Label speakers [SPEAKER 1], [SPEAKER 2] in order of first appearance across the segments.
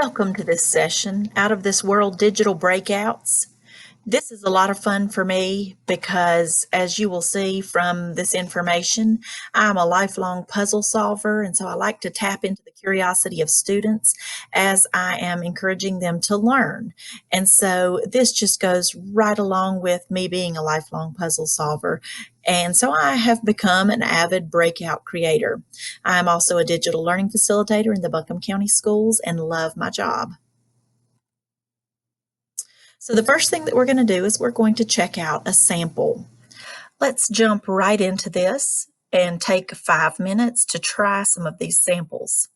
[SPEAKER 1] Welcome to this session, Out of This World Digital Breakouts. This is a lot of fun for me because, as you will see from this information, I'm a lifelong puzzle solver, and so I like to tap into the curiosity of students as I am encouraging them to learn. And so this just goes right along with me being a lifelong puzzle solver. And so I have become an avid breakout creator. I'm also a digital learning facilitator in the Buncombe County Schools and love my job. So the first thing that we're going to do is we're going to check out a sample. Let's jump right into this and take 5 minutes to try some of these samples.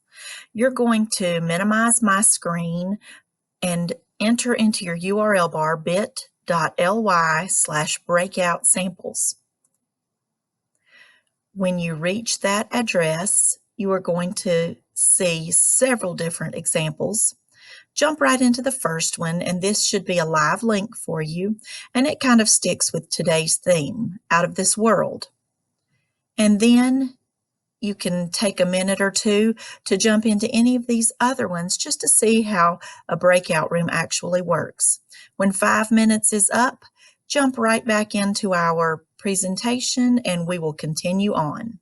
[SPEAKER 1] You're going to minimize my screen and enter into your URL bar bit.ly/breakout samples. When you reach that address, you are going to see several different examples. Jump right into the first one, and this should be a live link for you, and it kind of sticks with today's theme, Out of This World. And then you can take a minute or two to jump into any of these other ones just to see how a breakout room actually works. When 5 minutes is up, jump right back into our presentation and we will continue on.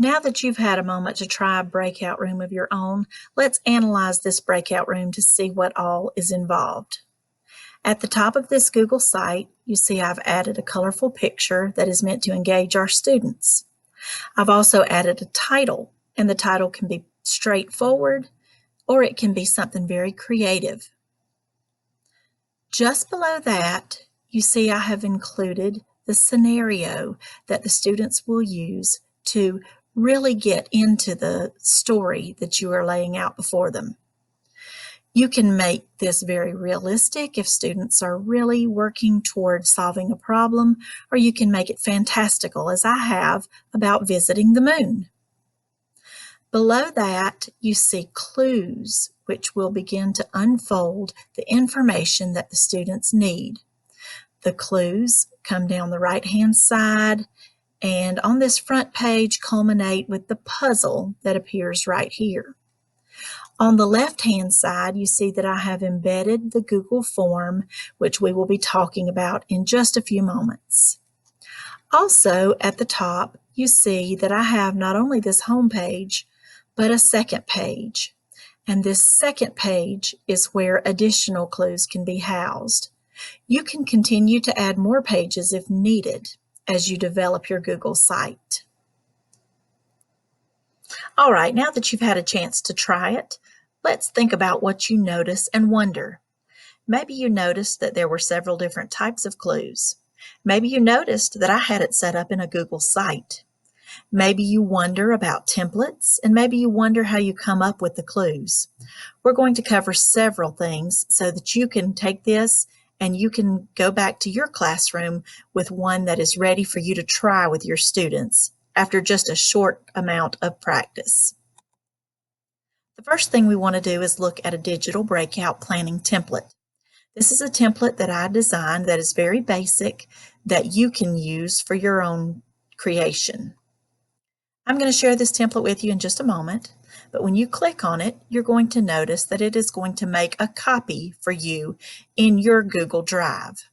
[SPEAKER 1] Now that you've had a moment to try a breakout room of your own, let's analyze this breakout room to see what all is involved. At the top of this Google site, you see I've added a colorful picture that is meant to engage our students. I've also added a title, and the title can be straightforward or it can be something very creative. Just below that, you see I have included the scenario that the students will use to really get into the story that you are laying out before them. You can make this very realistic if students are really working towards solving a problem, or you can make it fantastical, as I have, about visiting the moon. Below that, you see clues, which will begin to unfold the information that the students need. The clues come down the right-hand side, and on this front page culminate with the puzzle that appears right here. On the left-hand side, you see that I have embedded the Google form, which we will be talking about in just a few moments. Also, at the top, you see that I have not only this home page, but a second page. And this second page is where additional clues can be housed. You can continue to add more pages if needed as you develop your Google site. All right, now that you've had a chance to try it, let's think about what you notice and wonder. Maybe you noticed that there were several different types of clues. Maybe you noticed that I had it set up in a Google site. Maybe you wonder about templates, and maybe you wonder how you come up with the clues. We're going to cover several things so that you can take this and you can go back to your classroom with one that is ready for you to try with your students after just a short amount of practice. The first thing we want to do is look at a digital breakout planning template. This is a template that I designed that is very basic that you can use for your own creation. I'm going to share this template with you in just a moment, but when you click on it, you're going to notice that it is going to make a copy for you in your Google Drive.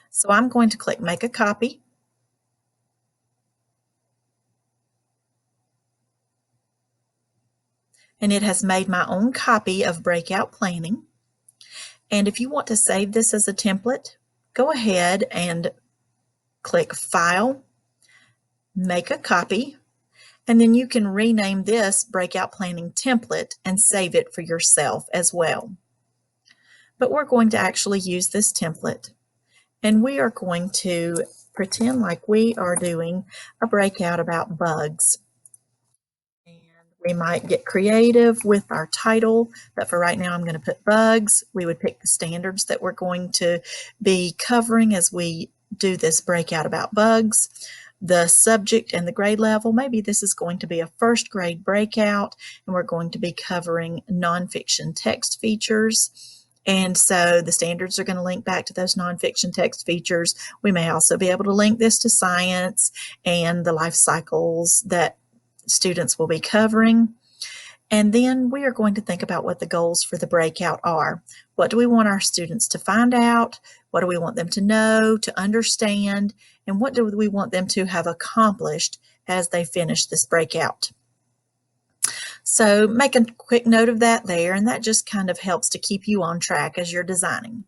[SPEAKER 1] So I'm going to click Make a Copy. And it has made my own copy of Breakout Planning. And if you want to save this as a template, go ahead and click File, Make a Copy, and then you can rename this Breakout Planning Template and save it for yourself as well. But we're going to actually use this template, and we are going to pretend like we are doing a breakout about bugs. We might get creative with our title, but for right now I'm going to put bugs. We would pick the standards that we're going to be covering as we do this breakout about bugs, the subject and the grade level. Maybe this is going to be a first grade breakout, and we're going to be covering nonfiction text features. And so the standards are going to link back to those nonfiction text features. We may also be able to link this to science and the life cycles that students will be covering. And then we are going to think about what the goals for the breakout are. What do we want our students to find out? What do we want them to know, to understand? And what do we want them to have accomplished as they finish this breakout? So make a quick note of that there, and that just kind of helps to keep you on track as you're designing.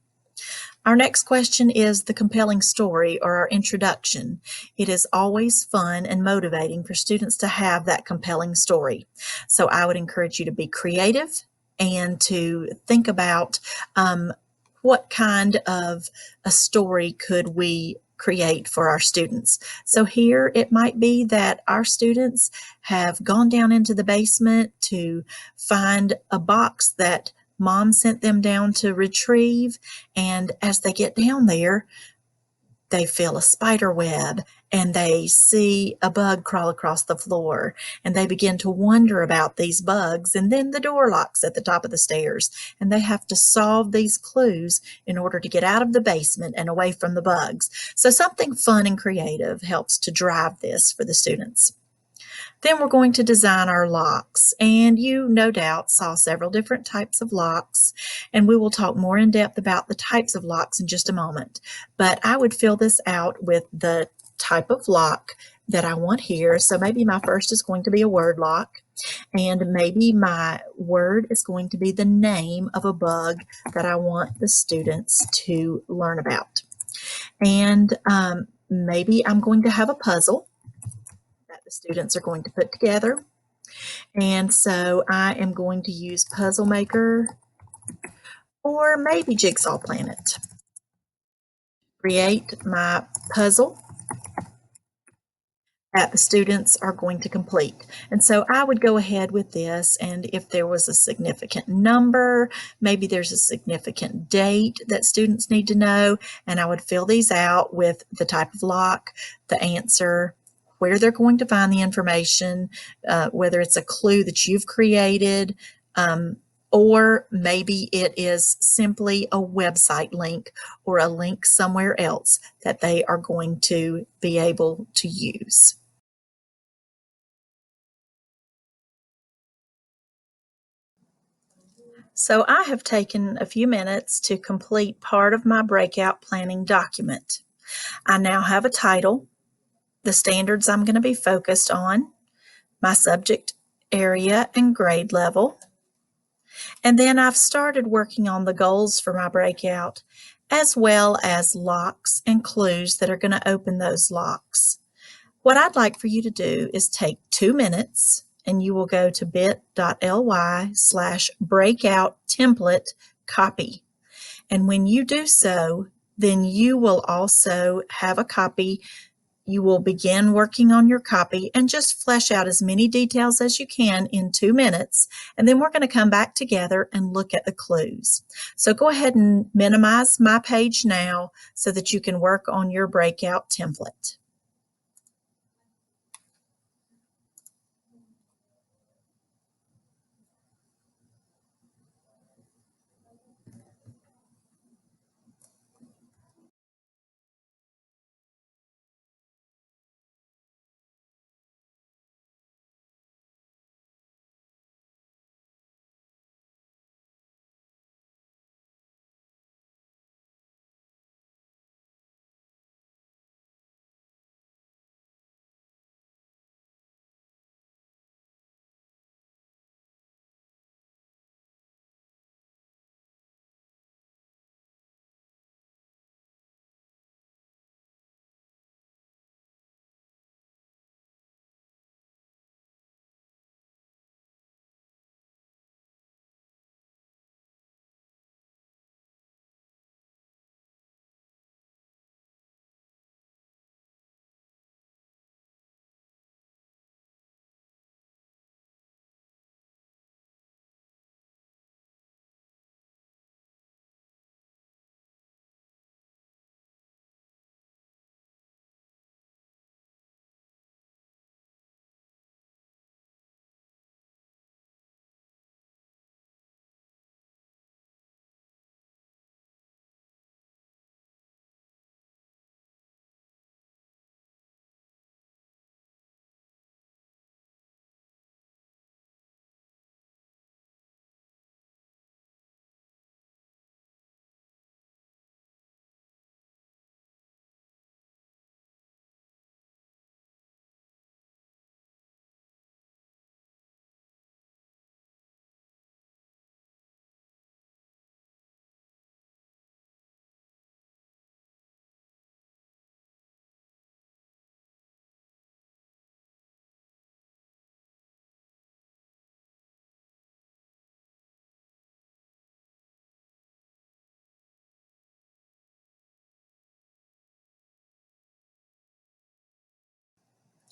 [SPEAKER 1] Our next question is the compelling story, or our introduction. It is always fun and motivating for students to have that compelling story. So I would encourage you to be creative and to think about what kind of a story could we create for our students. So here it might be that our students have gone down into the basement to find a box that Mom sent them down to retrieve, and as they get down there, they feel a spider web and they see a bug crawl across the floor, and they begin to wonder about these bugs, and then the door locks at the top of the stairs, and they have to solve these clues in order to get out of the basement and away from the bugs. So something fun and creative helps to drive this for the students. Then we're going to design our locks, and you no doubt saw several different types of locks, and we will talk more in depth about the types of locks in just a moment. But I would fill this out with the type of lock that I want here. So maybe my first is going to be a word lock, and maybe my word is going to be the name of a bug that I want the students to learn about. And maybe I'm going to have a puzzle that the students are going to put together. And so I am going to use Puzzle Maker or maybe Jigsaw Planet. Create my puzzle that the students are going to complete. And so I would go ahead with this, and if there was a significant number, maybe there's a significant date that students need to know, and I would fill these out with the type of lock, the answer, where they're going to find the information, whether it's a clue that you've created, or maybe it is simply a website link or a link somewhere else that they are going to be able to use. So I have taken a few minutes to complete part of my breakout planning document. I now have a title, the standards I'm going to be focused on, my subject area and grade level, and then I've started working on the goals for my breakout, as well as locks and clues that are going to open those locks. What I'd like for you to do is take 2 minutes and you will go to bit.ly/breakout template copy. And when you do so, then you will also have a copy. You will begin working on your copy and just flesh out as many details as you can in 2 minutes. And then we're going to come back together and look at the clues. So go ahead and minimize my page now so that you can work on your breakout template.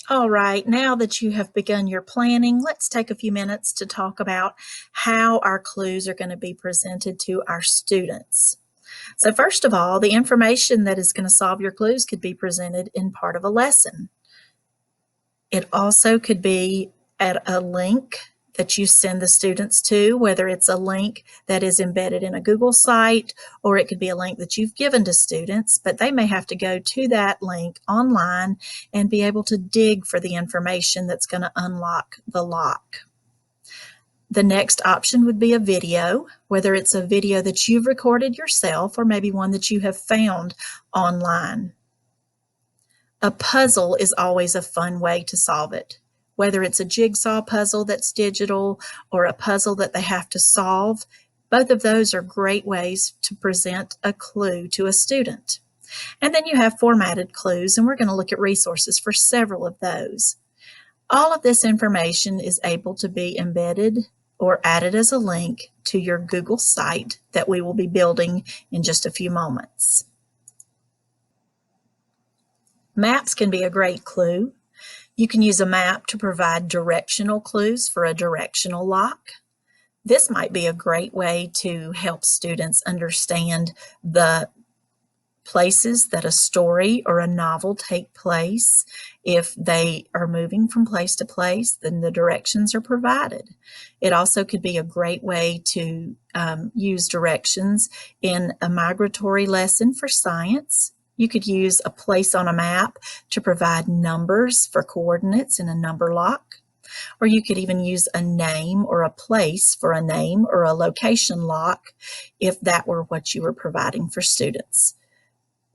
[SPEAKER 1] All right, now that you have begun your planning, let's take a few minutes to talk about how our clues are going to be presented to our students. So first of all, the information that is going to solve your clues could be presented in part of a lesson. It also could be at a link that you send the students to, whether it's a link that is embedded in a Google site, or it could be a link that you've given to students, but they may have to go to that link online and be able to dig for the information that's going to unlock the lock. The next option would be a video, whether it's a video that you've recorded yourself or maybe one that you have found online. A puzzle is always a fun way to solve it. Whether it's a jigsaw puzzle that's digital or a puzzle that they have to solve, both of those are great ways to present a clue to a student. And then you have formatted clues, and we're going to look at resources for several of those. All of this information is able to be embedded or added as a link to your Google site that we will be building in just a few moments. Maps can be a great clue. You can use a map to provide directional clues for a directional lock. This might be a great way to help students understand the places that a story or a novel take place. If they are moving from place to place, then the directions are provided. It also could be a great way to use directions in a migratory lesson for science. You could use a place on a map to provide numbers for coordinates in a number lock. Or you could even use a name or a place for a name or a location lock if that were what you were providing for students.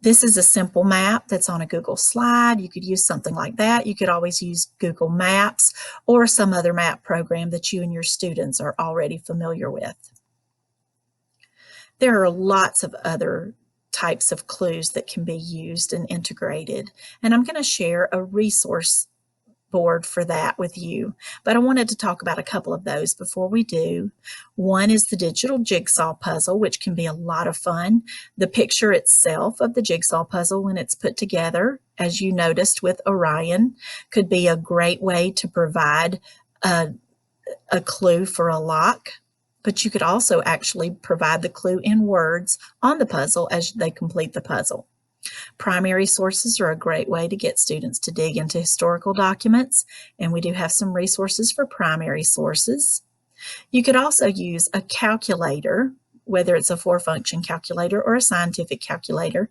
[SPEAKER 1] This is a simple map that's on a Google slide. You could use something like that. You could always use Google Maps or some other map program that you and your students are already familiar with. There are lots of other types of clues that can be used and integrated, and I'm going to share a resource board for that with you, but I wanted to talk about a couple of those before we do. One is the digital jigsaw puzzle, which can be a lot of fun. The picture itself of the jigsaw puzzle when it's put together, as you noticed with Orion, could be a great way to provide a clue for a lock, but you could also actually provide the clue in words on the puzzle as they complete the puzzle. Primary sources are a great way to get students to dig into historical documents, and we do have some resources for primary sources. You could also use a calculator, whether it's a four-function calculator or a scientific calculator,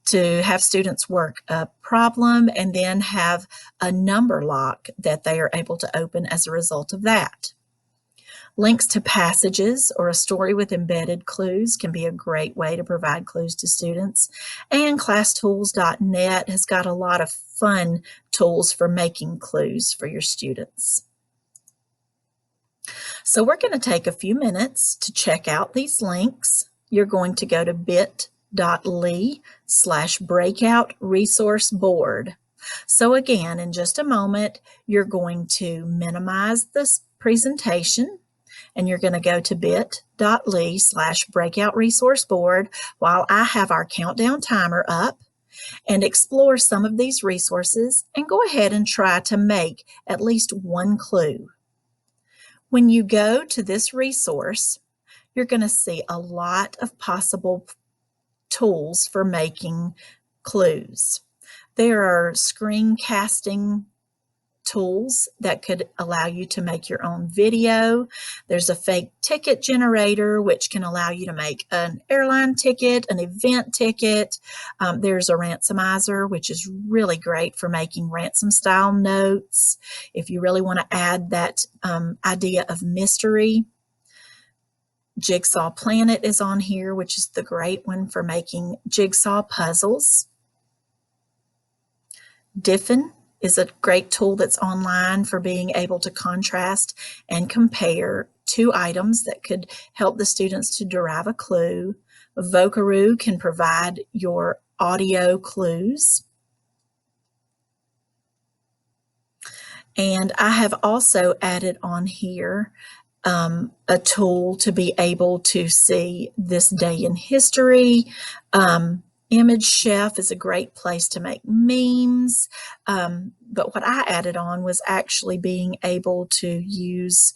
[SPEAKER 1] to have students work a problem and then have a number lock that they are able to open as a result of that. Links to passages or a story with embedded clues can be a great way to provide clues to students. And classtools.net has got a lot of fun tools for making clues for your students. So we're going to take a few minutes to check out these links. You're going to go to bit.ly/breakout resource board. So again, in just a moment, you're going to minimize this presentation, and you're going to go to bit.ly/breakout resource board while I have our countdown timer up, and explore some of these resources and go ahead and try to make at least one clue. When you go to this resource, you're going to see a lot of possible tools for making clues. There are screencasting tools that could allow you to make your own video. There's a fake ticket generator, which can allow you to make an airline ticket, an event ticket. There's a ransomizer, which is really great for making ransom style notes if you really want to add that idea of mystery. Jigsaw Planet is on here, which is the great one for making jigsaw puzzles. Diffin is a great tool that's online for being able to contrast and compare two items that could help the students to derive a clue. Vocaroo can provide your audio clues. And I have also added on here a tool to be able to see this day in history. Image Chef is a great place to make memes, but what I added on was actually being able to use,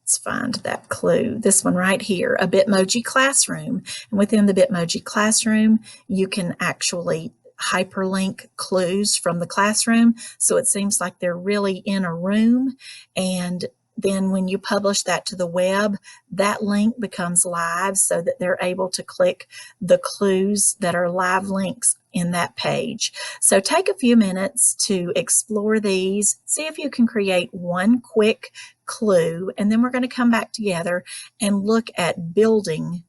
[SPEAKER 1] let's find that clue, this one right here, a Bitmoji Classroom. And within the Bitmoji Classroom, you can actually hyperlink clues from the classroom, so it seems like they're really in a room, and then when you publish that to the web, that link becomes live so that they're able to click the clues that are live links in that page. So take a few minutes to explore these, see if you can create one quick clue, and then we're going to come back together and look at building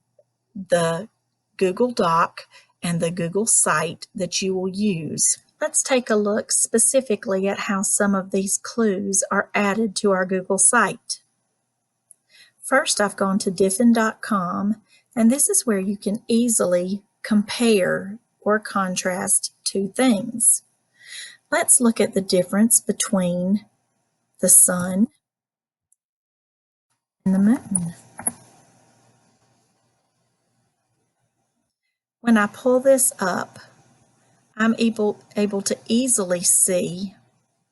[SPEAKER 1] the Google Doc and the Google site that you will use. Let's take a look specifically at how some of these clues are added to our Google site. First, I've gone to diffin.com, and this is where you can easily compare or contrast two things. Let's look at the difference between the sun and the moon. When I pull this up, I'm able to easily see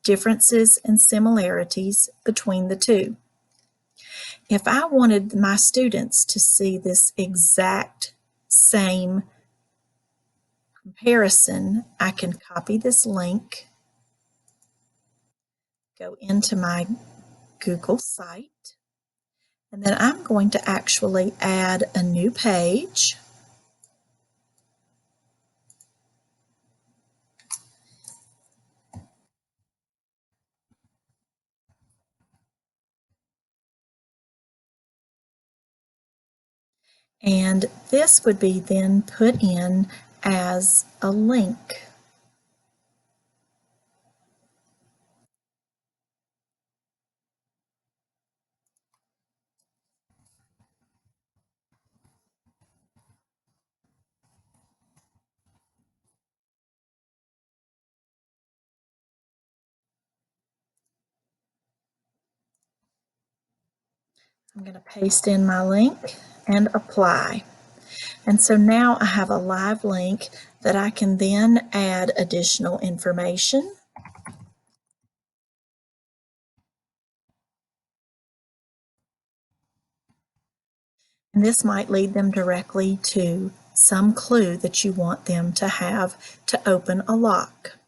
[SPEAKER 1] differences and similarities between the two. If I wanted my students to see this exact same comparison, I can copy this link, go into my Google site, and then I'm going to actually add a new page. And this would be then put in as a link. I'm going to paste in my link and apply. And so now I have a live link that I can then add additional information. And this might lead them directly to some clue that you want them to have to open a lock.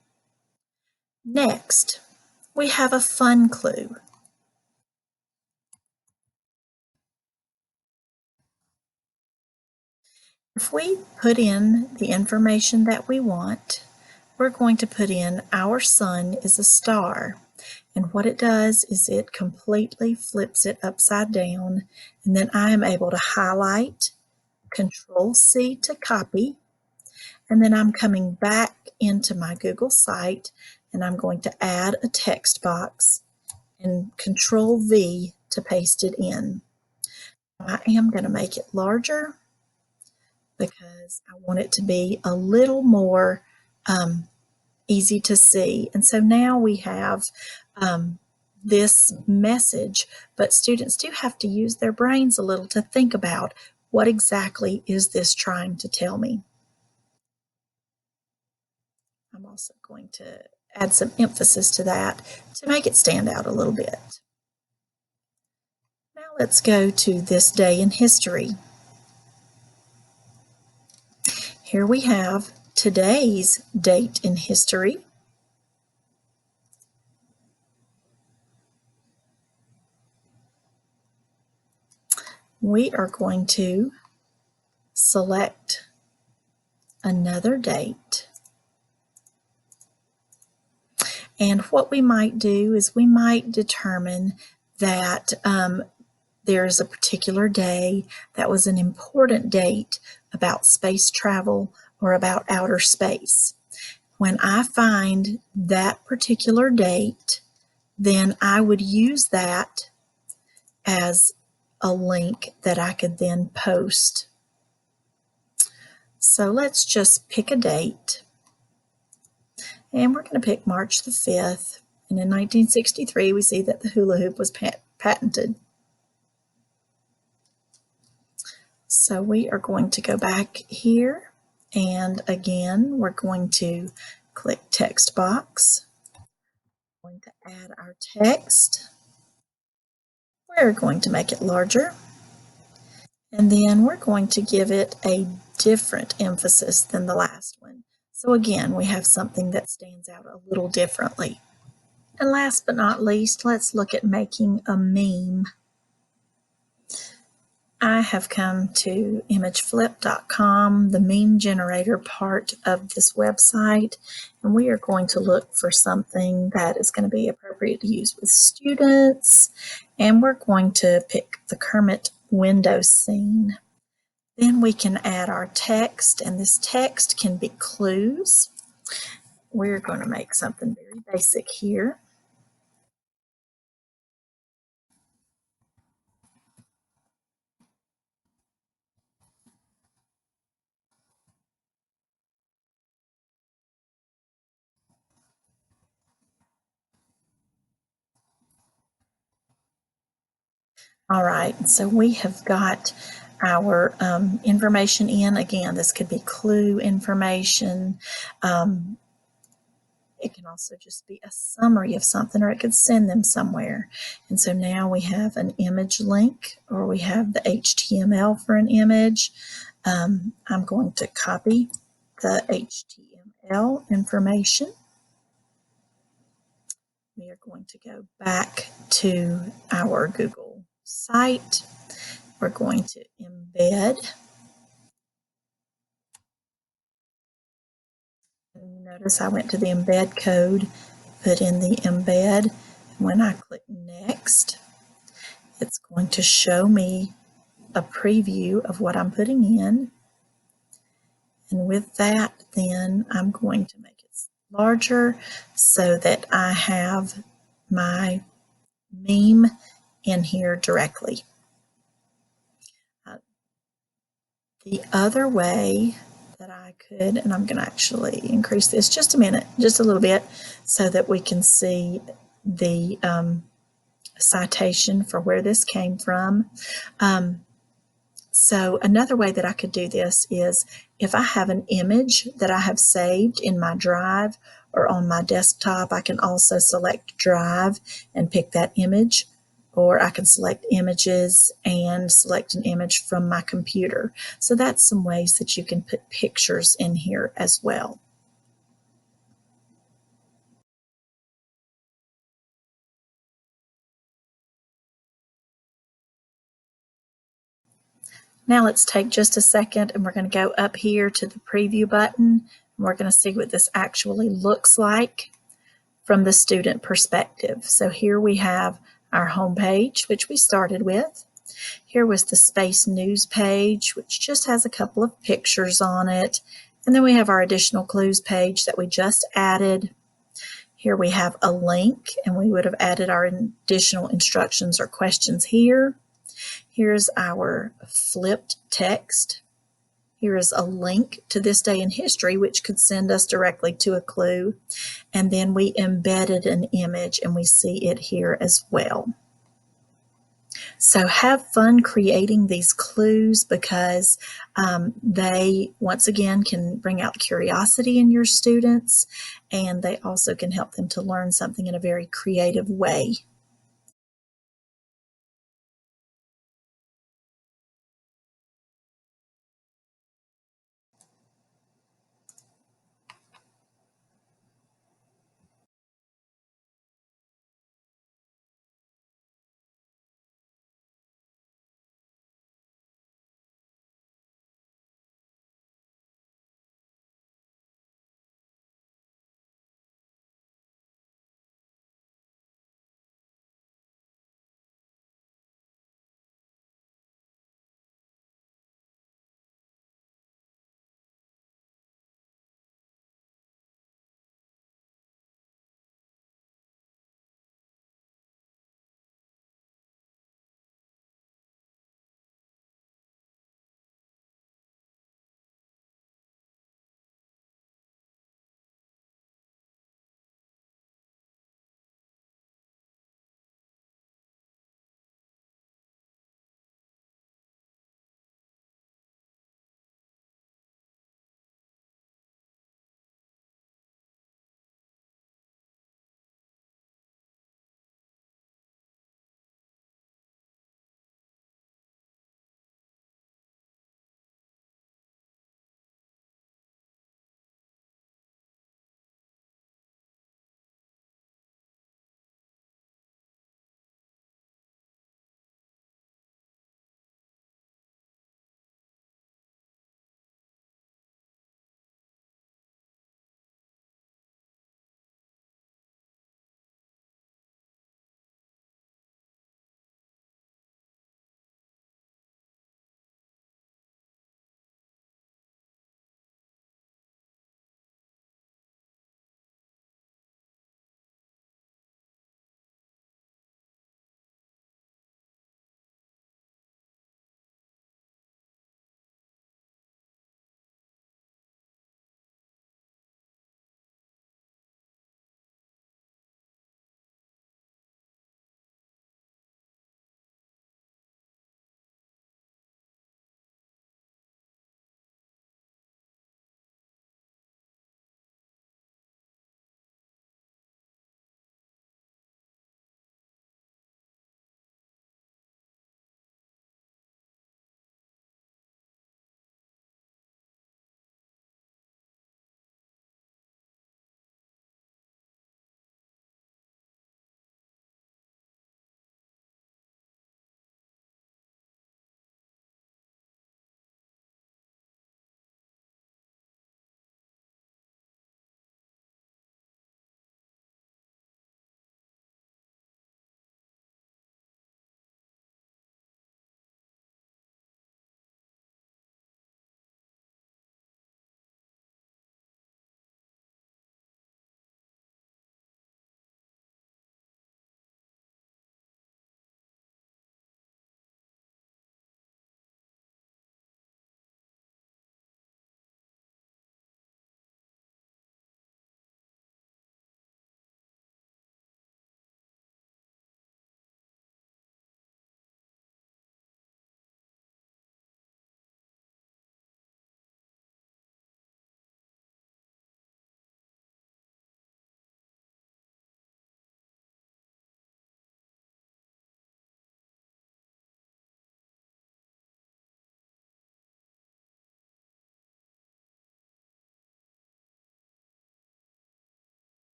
[SPEAKER 1] Next, we have a fun clue. If we put in the information that we want, we're going to put in our sun is a star. And what it does is it completely flips it upside down, and then I am able to highlight, Control-C to copy, and then I'm coming back into my Google site, and I'm going to add a text box and Control-V to paste it in. I am going to make it larger because I want it to be a little more easy to see. And so now we have this message, but students do have to use their brains a little to think about what exactly is this trying to tell me. I'm also going to add some emphasis to that to make it stand out a little bit. Now let's go to this day in history. Here we have today's date in history. We are going to select another date. And what we might do is we might determine that there's a particular day that was an important date about space travel or about outer space. When I find that particular date, then I would use that as a link that I could then post. So let's just pick a date. And we're going to pick March the 5th. And in 1963, we see that the hula hoop was patented. So we are going to go back here. And again, we're going to click text box. We're going to add our text. We're going to make it larger. And then we're going to give it a different emphasis than the last one. So again, we have something that stands out a little differently. And last but not least, let's look at making a meme. I have come to imageflip.com, the meme generator part of this website, and we are going to look for something that is going to be appropriate to use with students, and we're going to pick the Kermit window scene. Then we can add our text, and this text can be clues. We're going to make something very basic here. All right, so we have got our information in. Again, this could be clue information. It can also just be a summary of something, or it could send them somewhere. And so now we have an image link, or we have the HTML for an image. I'm going to copy the HTML information. We are going to go back to our Google site. We're going to embed. And you notice I went to the embed code, put in the embed. When I click next, it's going to show me a preview of what I'm putting in. And with that, then I'm going to make it larger so that I have my meme in here directly. The other way that I could, and I'm going to actually increase this just a minute, just a little bit, so that we can see the citation for where this came from. So another way that I could do this is if I have an image that I have saved in my drive or on my desktop, I can also select drive and pick that image, or I can select images and select an image from my computer. So that's some ways that you can put pictures in here as well. Now let's take just a second and we're going to go up here to the preview button, and we're going to see what this actually looks like from the student perspective. So here we have our home page, which we started with. Here was the Space News page, which just has a couple of pictures on it. And then we have our additional clues page that we just added. Here we have a link, and we would have added our additional instructions or questions here. Here's our flipped text. Here is a link to this day in history, which could send us directly to a clue. And then we embedded an image, and we see it here as well. So have fun creating these clues, because they, once again, can bring out curiosity in your students, and they also can help them to learn something in a very creative way.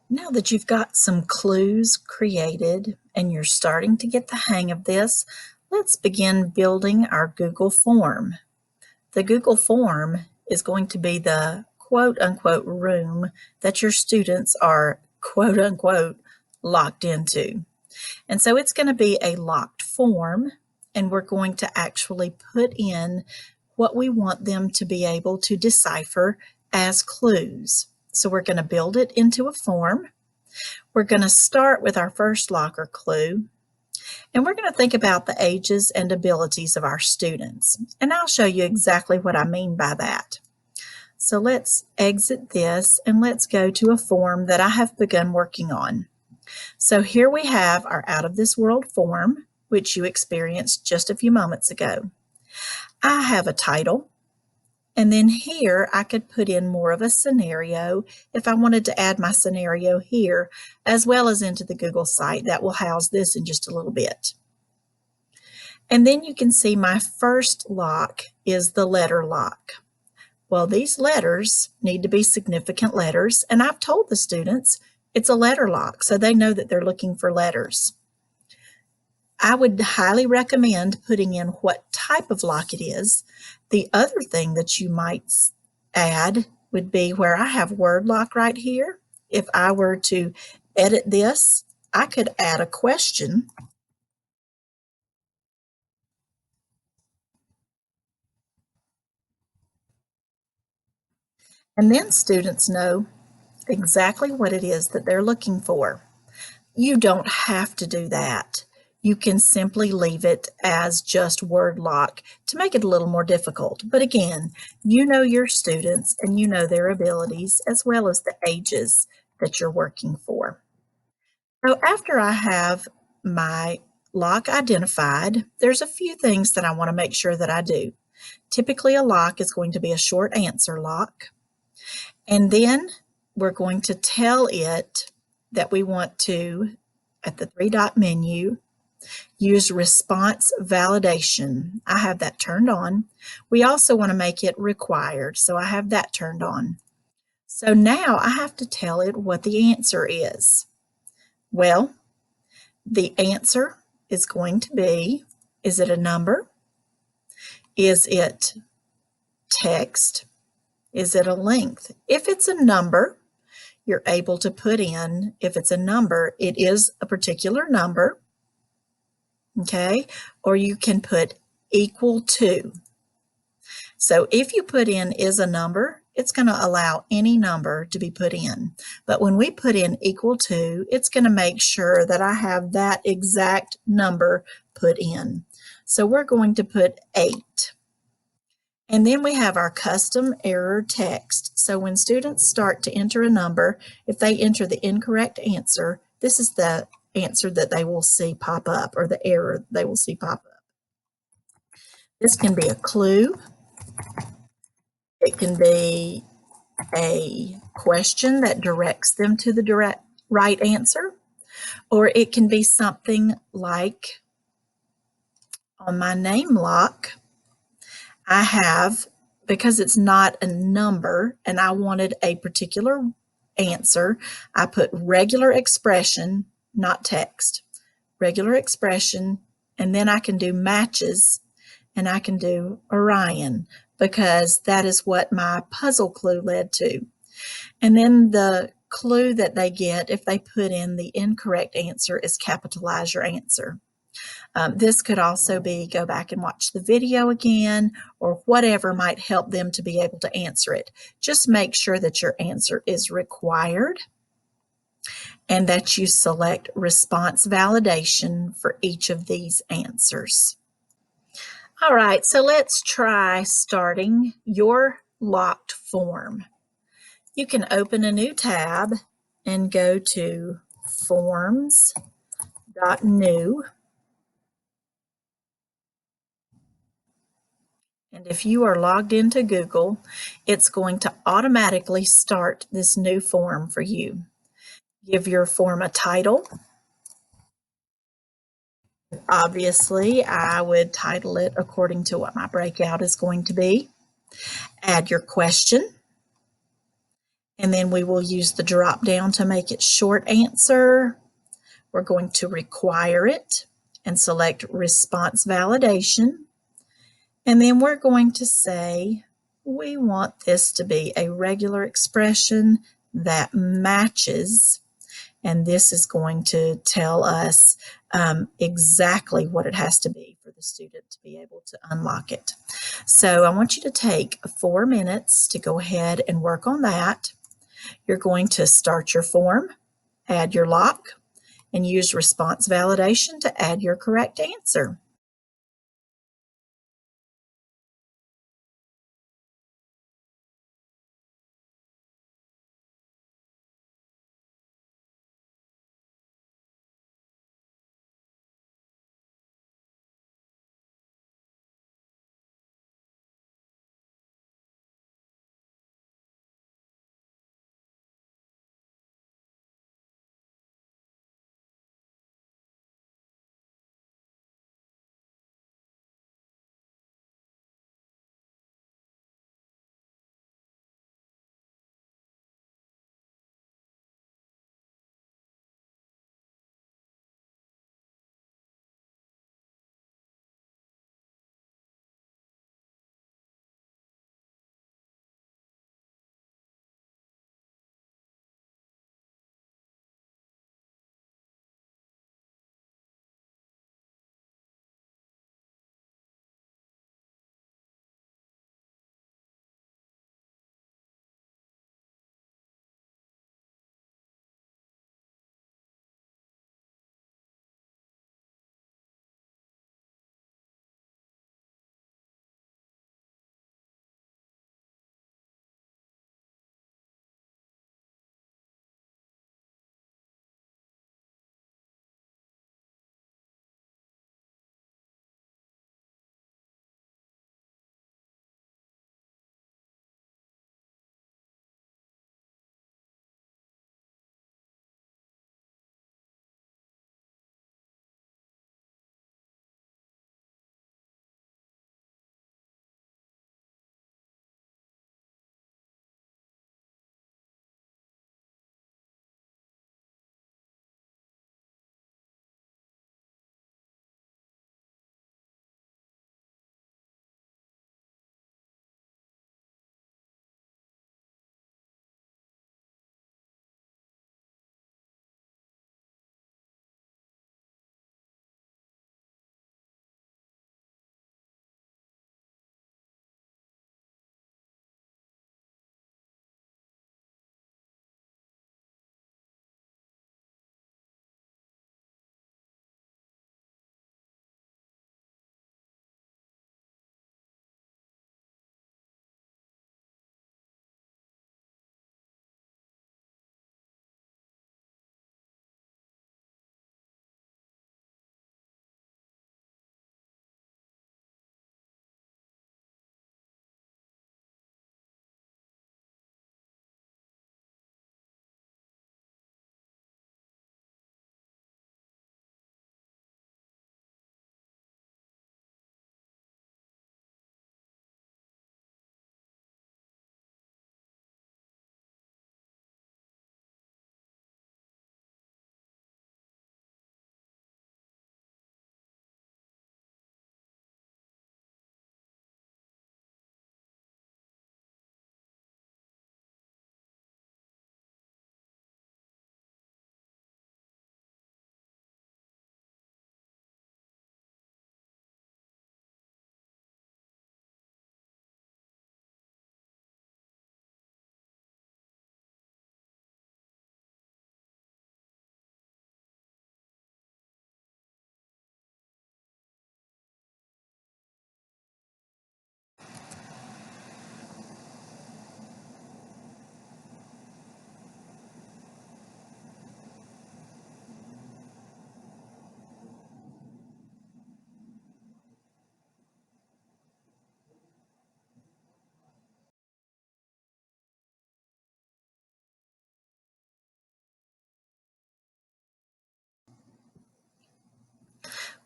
[SPEAKER 1] Now that you've got some clues created and you're starting to get the hang of this, let's begin building our Google form. The Google form is going to be the quote unquote room that your students are quote unquote locked into. And so it's going to be a locked form, and we're going to actually put in what we want them to be able to decipher as clues. So we're going to build it into a form. We're going to start with our first locker clue, and we're going to think about the ages and abilities of our students. And I'll show you exactly what I mean by that. So let's exit this and let's go to a form that I have begun working on. So here we have our out of this world form, which you experienced just a few moments ago. I have a title, and then here I could put in more of a scenario if I wanted to add my scenario here, as well as into the Google site that will house this in just a little bit. And then you can see my first lock is the letter lock. Well, these letters need to be significant letters, and I've told the students it's a letter lock, so they know that they're looking for letters. I would highly recommend putting in what type of lock it is. The other thing that you might add would be where I have word lock right here. If I were to edit this, I could add a question. And then students know exactly what it is that they're looking for. You don't have to do that. You can simply leave it as just word lock to make it a little more difficult. But again, you know your students and you know their abilities as well as the ages that you're working for. So after I have my lock identified, there's a few things that I want to make sure that I do. Typically, a lock is going to be a short answer lock. And then we're going to tell it that we want to, at the three-dot menu, use response validation. I have that turned on. We also want to make it required, so I have that turned on. So now I have to tell it what the answer is. Well, the answer is going to be, is it a number? Is it text? Is it a length? If it's a number, you're able to put in, if it's a number, it is a particular number, okay? Or you can put equal to. So if you put in is a number, it's going to allow any number to be put in. But when we put in equal to, it's going to make sure that I have that exact number put in. So we're going to put 8. And then we have our custom error text. So when students start to enter a number, if they enter the incorrect answer, this is the answer that they will see pop up, or the error they will see pop up. This can be a clue. It can be a question that directs them to the right answer, or it can be something like on my name lock, I have, because it's not a number and I wanted a particular answer, I put regular expression, not text, regular expression, and then I can do matches and I can do Orion because that is what my puzzle clue led to. And then the clue that they get if they put in the incorrect answer is capitalize your answer. This could also be go back and watch the video again or whatever might help them to be able to answer it. Just make sure that your answer is required and that you select response validation for each of these answers. All right, so let's try starting your locked form. You can open a new tab and go to forms.new. And if you are logged into Google, it's going to automatically start this new form for you. Give your form a title. Obviously, I would title it according to what my breakout is going to be. Add your question. And then we will use the drop down to make it short answer. We're going to require it and select response validation. And then we're going to say we want this to be a regular expression that matches. And this is going to tell us exactly what it has to be for the student to be able to unlock it. So I want you to take 4 minutes to go ahead and work on that. You're going to start your form, add your lock, and use response validation to add your correct answer.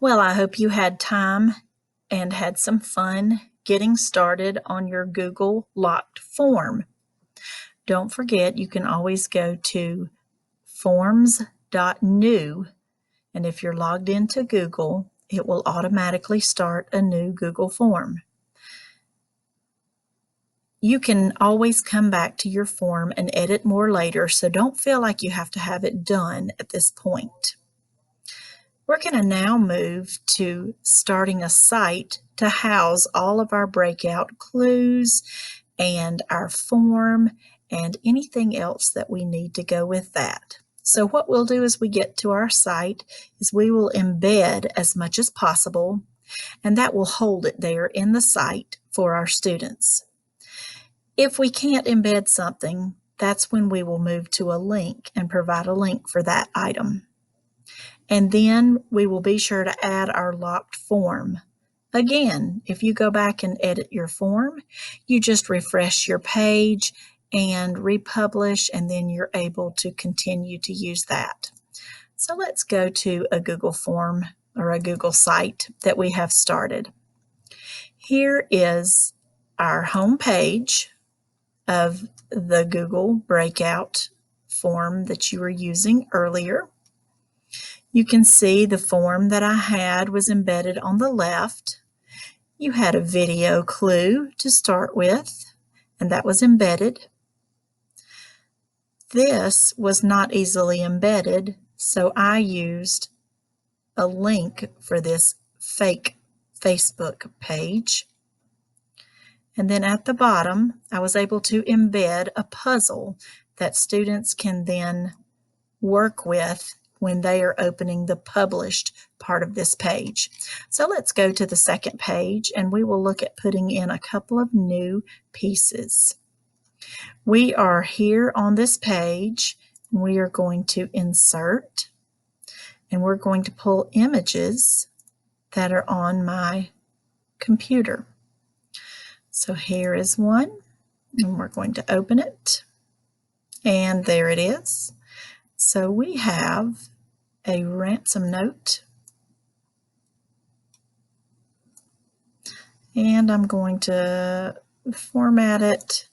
[SPEAKER 1] Well, I hope you had time and had some fun getting started on your Google locked form. don't forget, you can always go to forms.new, and if you're logged into Google, it will automatically start a new Google form. You can always come back to your form and edit more later, so don't feel like you have to have it done at this point. We're going to now move to starting a site to house all of our breakout clues and our form and anything else that we need to go with that. So what we'll do as we get to our site is we will embed as much as possible, and that will hold it there in the site for our students. If we can't embed something, that's when we will move to a link and provide a link for that item. And then we will be sure to add our locked form. Again, if you go back and edit your form, you just refresh your page and republish, and then you're able to continue to use that. So let's go to a Google form or a Google site that we have started. Here is our home page of the Google Breakout form that you were using earlier. You can see the form that I had was embedded on the left. You had a video clue to start with, and that was embedded. This was not easily embedded, so I used a link for this fake Facebook page. And then at the bottom, I was able to embed a puzzle that students can then work with when they are opening the published part of this page. So let's go to the second page, and we will look at putting in a couple of new pieces. We are here on this page, and we are going to insert, and we're going to pull images that are on my computer. So here is one, and we're going to open it, and there it is. So we have a ransom note, and I'm going to format it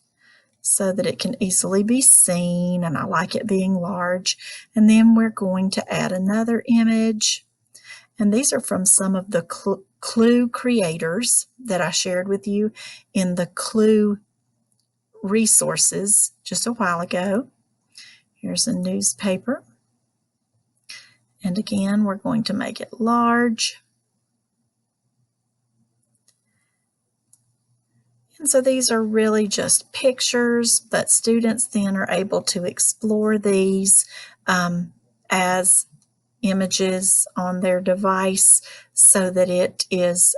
[SPEAKER 1] so that it can easily be seen, and I like it being large. And then we're going to add another image, and these are from some of the clue creators that I shared with you in the clue resources just a while ago. Here's a newspaper, and again we're going to make it large. And so these are really just pictures, but students then are able to explore these as images on their device so that it is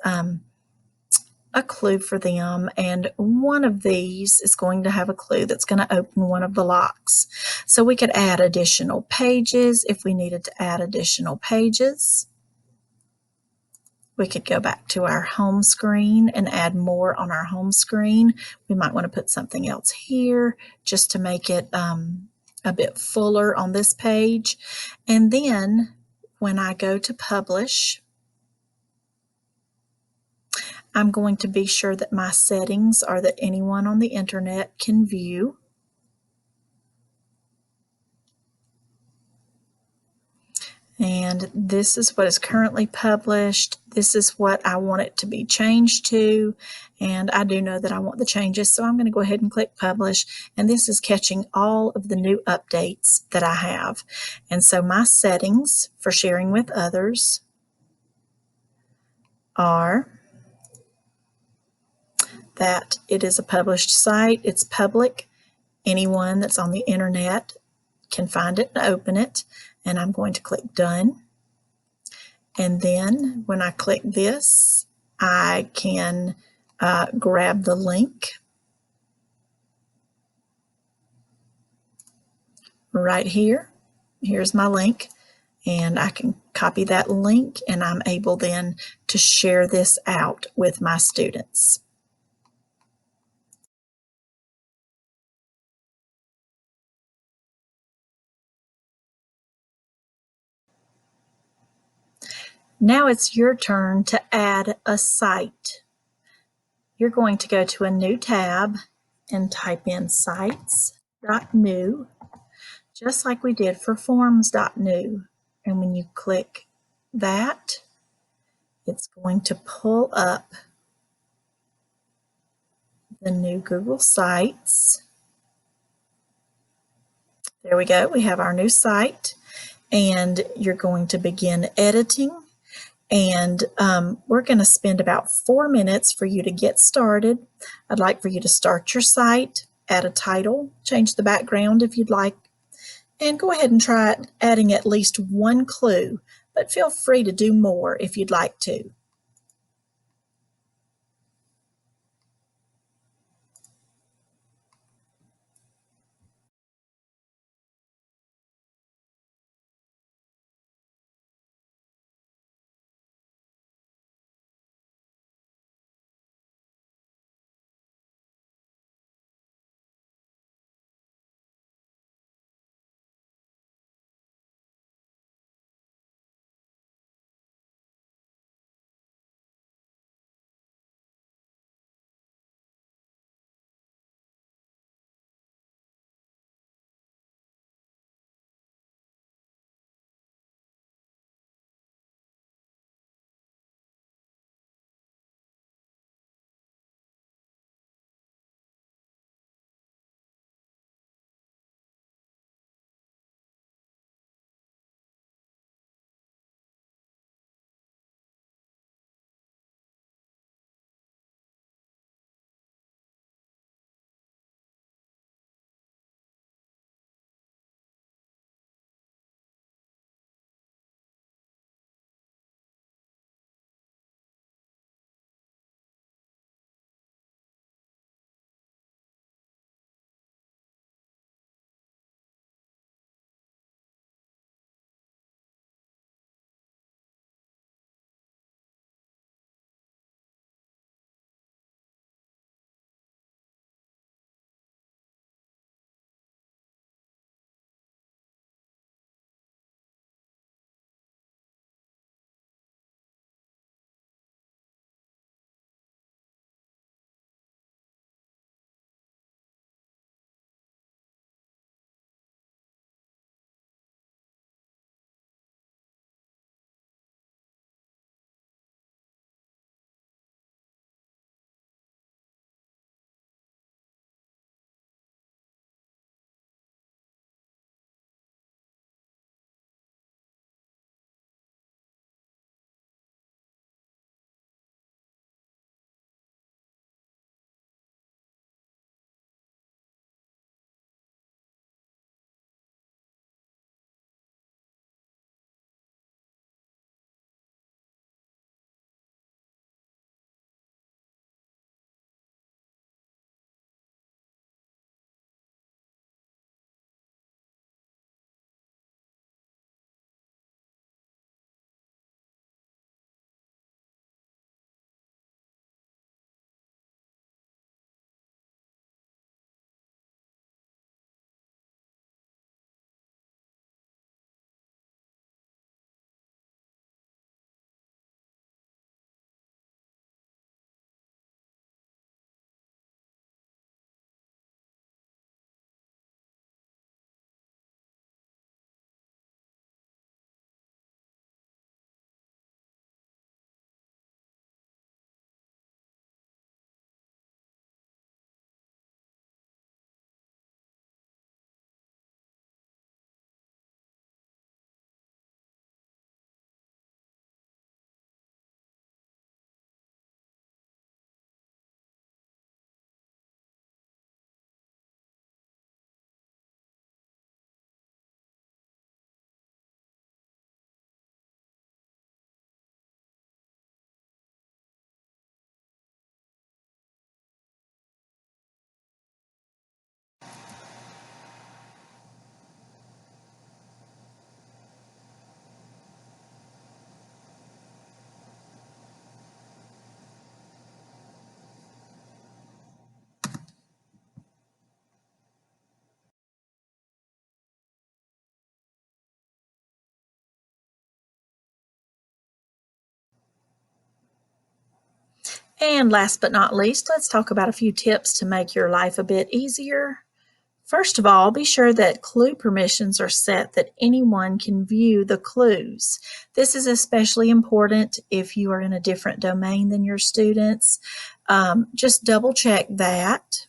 [SPEAKER 1] a clue for them. And one of these is going to have a clue that's going to open one of the locks. So we could add additional pages if we needed to add additional pages. We could go back to our home screen and add more on our home screen. We might want to put something else here just to make it a bit fuller on this page. And then when I go to publish, I'm going to be sure that my settings are that anyone on the internet can view. And this is what is currently published. This is what I want it to be changed to. And I do know that I want the changes, so I'm going to go ahead and click publish. And this is catching all of the new updates that I have. And so my settings for sharing with others are that it is a published site, it's public, anyone that's on the internet can find it and open it. And I'm going to click done. And then when I click this, I can grab the link right here. Here's my link, and I can copy that link, and I'm able then to share this out with my students. Now it's your turn to add a site. You're going to go to a new tab and type in sites. forms.new, just like we did for forms.new. And when you click that, it's going to pull up the new Google Sites. There we go. We have our new site, and you're going to begin editing. And we're going to spend about 4 minutes for you to get started. I'd like for you to start your site, add a title, change the background if you'd like, and go ahead and try adding at least one clue, but feel free to do more if you'd like to. And last but not least, let's talk about a few tips to make your life a bit easier First of all, be sure that clue permissions are set that anyone can view the clues. This is especially important if you are in a different domain than your students. Just double check that.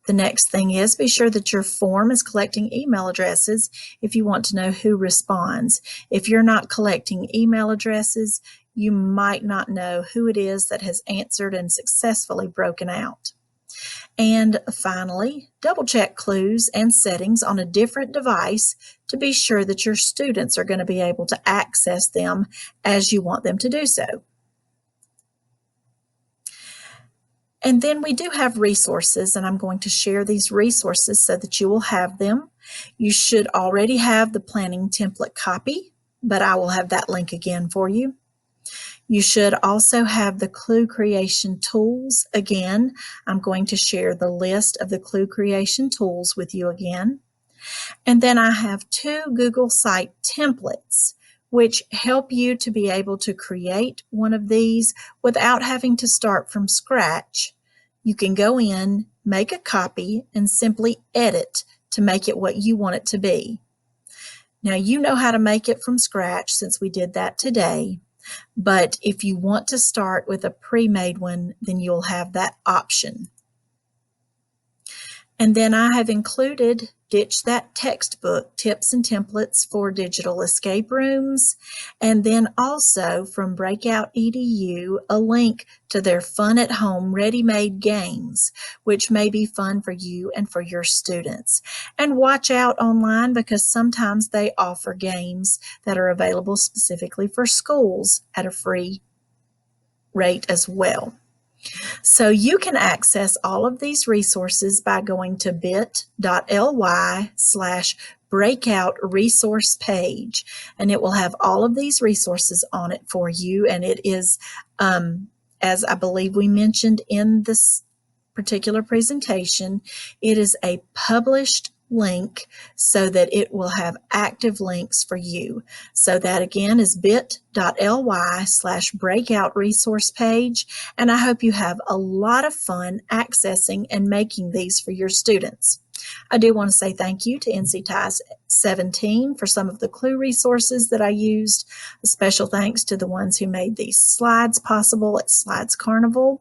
[SPEAKER 1] The next thing is be sure that your form is collecting email addresses if you want to know who responds. If you're not collecting email addresses, you might not know who it is that has answered and successfully broken out. And finally, double check clues and settings on a different device to be sure that your students are going to be able to access them as you want them to do so. And then we do have resources, and I'm going to share these resources so that you will have them. You should already have the planning template copy, but I will have that link again for you. You should also have the clue creation tools. Again, I'm going to share the list of the clue creation tools with you again. And then I have 2 Google Site templates, which help you to be able to create one of these without having to start from scratch. You can go in, make a copy, and simply edit to make it what you want it to be. Now, you know how to make it from scratch since we did that today, but if you want to start with a pre-made one, then you'll have that option. And then I have included Ditch That Textbook, Tips and Templates for Digital Escape Rooms, and then also from Breakout EDU, a link to their Fun at Home ready-made games, which may be fun for you and for your students. And watch out online because sometimes they offer games that are available specifically for schools at a free rate as well. So you can access all of these resources by going to bit.ly/breakout resource page, and it will have all of these resources on it for you. And it is, as I believe we mentioned in this particular presentation, it is a published link so that it will have active links for you. So that again is bit.ly/breakout resource page, and I hope you have a lot of fun accessing and making these for your students. I do want to say thank you to NC TIES 17 for some of the clue resources that I used. A special thanks to the ones who made these slides possible at Slides Carnival.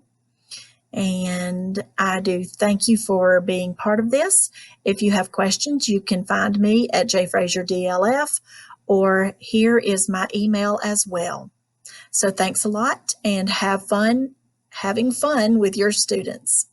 [SPEAKER 1] And I do thank you for being part of this. If you have questions, you can find me at jfrazerdlf, or here is my email as well. So thanks a lot, and have fun having fun with your students.